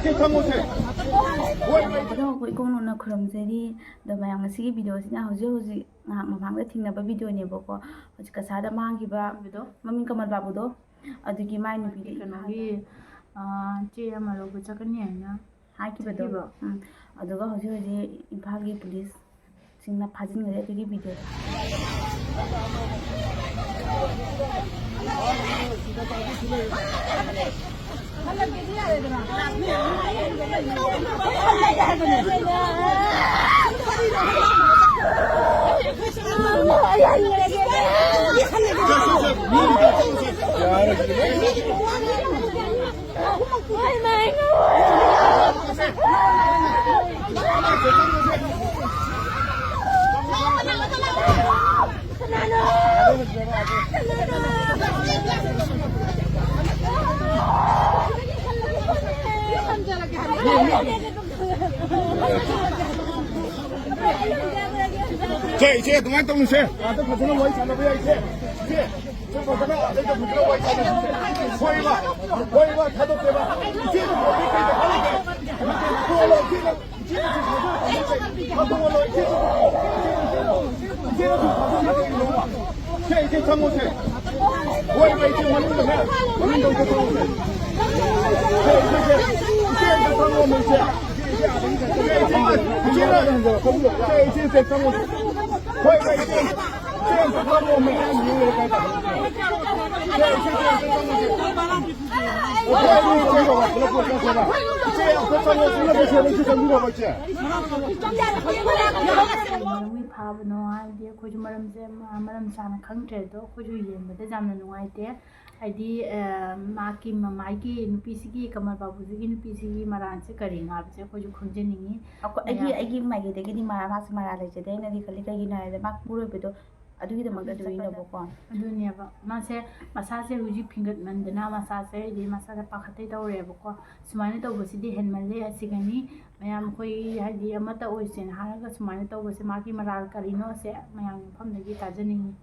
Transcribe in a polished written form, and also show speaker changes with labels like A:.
A: ꯑꯩꯈꯣꯏ ꯏꯀꯣꯡꯅ ꯈꯨꯔꯨꯝꯖꯔꯤ ꯑꯗꯣ ꯃꯌꯥꯝ ꯉꯁꯤꯒꯤ ꯚꯤꯗꯤꯑꯣꯁꯤꯅ ꯍꯧꯖꯤꯛ ꯉꯥꯏꯍꯥꯛ ꯃꯃꯥꯡꯗ ꯊꯦꯡꯅꯕ ꯚꯤꯗꯤꯑꯣꯅꯦꯕꯀꯣ ꯍꯧꯖꯤꯛ ꯀꯁꯥꯔꯗ ꯃꯥꯡꯈꯤꯕ ꯃꯃꯤꯡ ꯀꯃꯜ ꯕꯥꯕꯨꯗꯣ ꯑꯗꯨꯒꯤ ꯃꯥꯏ ꯅꯨꯄꯤꯗ
B: ꯀꯩꯅꯣꯒꯤ ꯆꯦ ꯑꯃ ꯂꯧꯕ ꯆꯠꯀꯅꯤ ꯍꯥꯏꯅ
A: ꯍꯥꯏꯈꯤꯕꯗꯣ ꯑꯗꯨꯒ ꯍꯧꯖꯤꯛ ꯏꯝꯐꯥꯜꯒꯤ ꯄꯨꯂꯤꯁꯁꯤꯡꯅ ꯐꯥꯖꯤꯟꯈ꯭ꯔꯦ ꯑꯗꯨꯒꯤ ꯚꯤꯗꯤꯑꯣꯗꯣ
C: 이제 그만 떠오세요. 나도 버튼을 왜 잡아봐야 이제. 저 버튼을 내가 버튼을 왜 잡아봐. 거기가 가독해봐. 이제는 뭐 이렇게 하니까. 그걸로 이제는 가동으로 이제는 좀 가동하게 이놈아. 이제 잡으세요. 거기가 이제 원인도 해. 원인도 이제 잡으세요. 이제 잡으면 이제.
B: ꯐꯥꯕꯅꯣ ꯍꯥꯏꯗꯤ ꯑꯩꯈꯣꯏꯁꯨ ꯃꯔꯝ ꯆꯥꯅ ꯈꯪꯗ꯭ꯔꯦꯗꯣ ꯑꯩꯈꯣꯏꯁꯨ ꯌꯦꯡꯕꯗ ꯌꯥꯝꯅ ꯅꯨꯡꯉꯥꯏꯇꯦ ꯍꯥꯏꯗꯤ ꯃꯥꯒꯤ ꯃꯃꯥꯏꯒꯤ ꯅꯨꯄꯤꯁꯤꯒꯤ ꯀꯃꯜ ꯕꯥꯕꯨꯖꯤꯒꯤ ꯅꯨꯄꯤꯁꯤꯒꯤ ꯃꯔꯥꯟꯁꯦ ꯀꯔꯤꯅꯣ ꯍꯥꯏꯕꯁꯦ ꯑꯩꯈꯣꯏꯁꯨ ꯈꯪꯖꯅꯤꯡꯉꯤ
A: ꯑꯩꯒꯤ ꯃꯥꯏꯀꯩꯗꯒꯤꯗꯤ ꯃꯥꯁꯦ ꯃꯔꯥꯜ ꯂꯩꯖꯗꯦ ꯍꯥꯏꯅꯗꯤ ꯈꯜꯂꯤ ꯀꯩꯒꯤꯅꯣ ꯍꯥꯏꯔꯗꯤ ꯃꯥ ꯃꯔꯣꯏꯕꯗꯣ ꯑꯗꯨꯒꯤꯗꯃꯛꯇ ꯑꯗꯨꯒꯤꯅꯦꯕꯀꯣ
B: ꯑꯗꯨꯅꯦꯕ ꯃꯁꯥꯁꯦ ꯍꯧꯖꯤꯛ ꯐꯤꯡꯒꯠꯃꯟꯗꯅ ꯃꯁꯥꯁꯦ ꯍꯥꯏꯗꯤ ꯃꯁꯥꯁꯦ ꯄꯥꯈꯠꯇꯩ ꯇꯧꯔꯦꯕꯀꯣ ꯁꯨꯃꯥꯏꯅ ꯇꯧꯕꯁꯤꯗꯤ ꯍꯦꯟꯃꯜꯂꯦ ꯑꯁꯤꯒꯅꯤ ꯃꯌꯥꯝ ꯑꯩꯈꯣꯏ ꯍꯥꯏꯗꯤ ꯑꯃꯠꯇ ꯑꯣꯏꯁꯦꯅ ꯍꯥꯏꯔꯒ ꯁꯨꯃꯥꯏꯅ ꯇꯧꯕꯁꯦ ꯃꯥꯒꯤ ꯃꯔꯥꯜ ꯀꯔꯤꯅꯣꯁꯦ ꯃꯌꯥꯝꯒꯤ ꯃꯐꯝꯗꯒꯤ ꯇꯥꯖꯅꯤꯡꯉꯤ